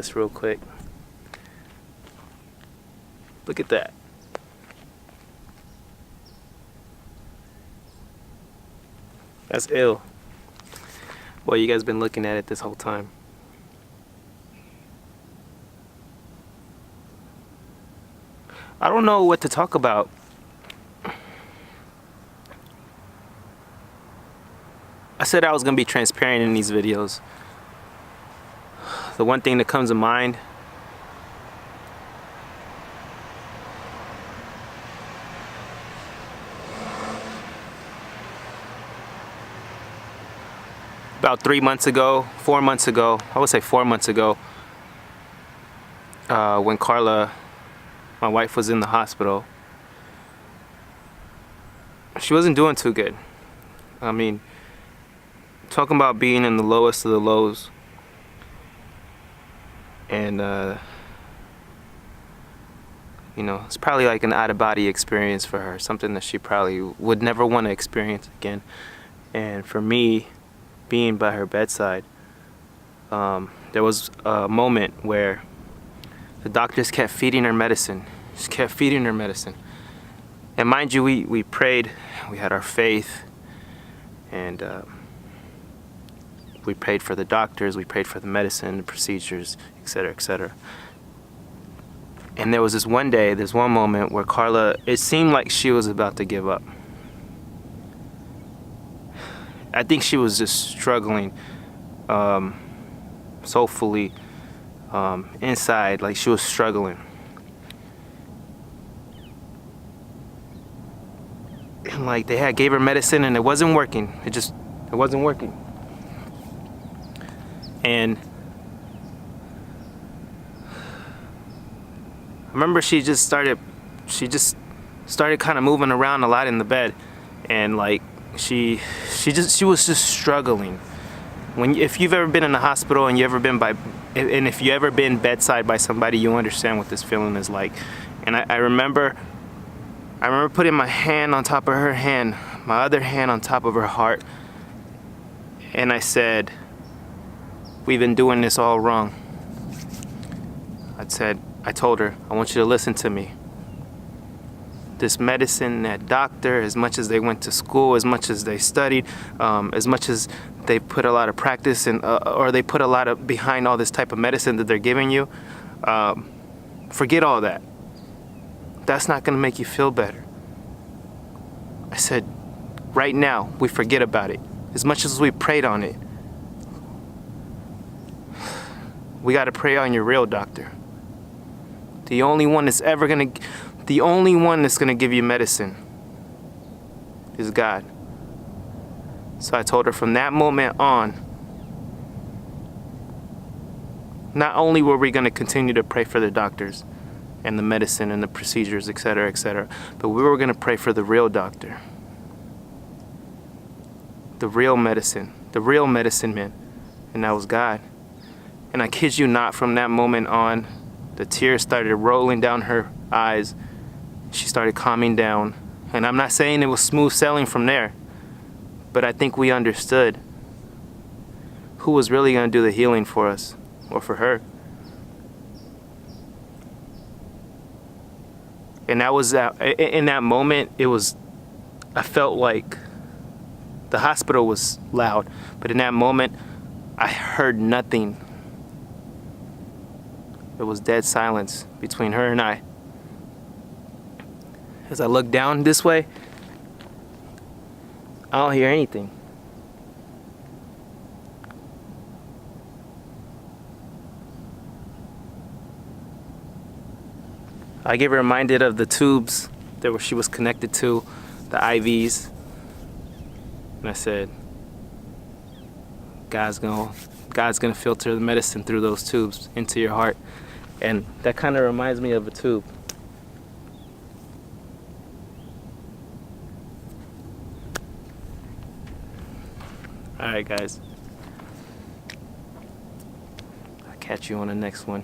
this real quick. Look at that. That's ill. Well, you guys been looking at it this whole time. I don't know what to talk about. I said I was gonna be transparent in these videos. The one thing that comes to mind about 4 months ago, I would say 4 months ago, when Carla, my wife, was in the hospital. She wasn't doing too good. I mean, talking about being in the lowest of the lows. And you know, it's probably like an out-of-body experience for her, something that she probably would never want to experience again. And for me, being by her bedside, there was a moment where the doctors kept feeding her medicine, just kept feeding her medicine. And mind you, we prayed, we had our faith, and we prayed for the doctors, we prayed for the medicine, the procedures, etc., etc. And there was this one day, this one moment where Carla, it seemed like she was about to give up. I think she was just struggling soulfully inside, like she was struggling. And like they gave her medicine and it wasn't working. It wasn't working. And I remember she just started kind of moving around a lot in the bed, and like she was just struggling. If you've ever been in the hospital and if you ever been bedside by somebody, you understand what this feeling is like. And I remember putting my hand on top of her hand, my other hand on top of her heart, and I said, "We've been doing this all wrong." I told her, "I want you to listen to me. This medicine, that doctor, as much as they went to school, as much as they studied, as much as they put a lot of practice and or they put a lot of behind all this type of medicine that they're giving you, forget all that. That's not going to make you feel better." I said, "Right now, we forget about it. As much as we prayed on it, we got to pray on your real doctor. The only one that's gonna give you medicine is God." So I told her from that moment on, not only were we gonna continue to pray for the doctors and the medicine and the procedures, etc., etc., but we were gonna pray for the real doctor, the real medicine man, and that was God. And I kid you not, from that moment on, the tears started rolling down her eyes. She started calming down. And I'm not saying it was smooth sailing from there, but I think we understood who was really going to do the healing for us, or for her. And that was in that moment, I felt like the hospital was loud, but in that moment, I heard nothing. It was dead silence between her and I. As I look down this way, I don't hear anything. I get reminded of the tubes that she was connected to, the IVs. And I said, God's gonna filter the medicine through those tubes into your heart. And that kind of reminds me of a tube. Alright guys, I'll catch you on the next one.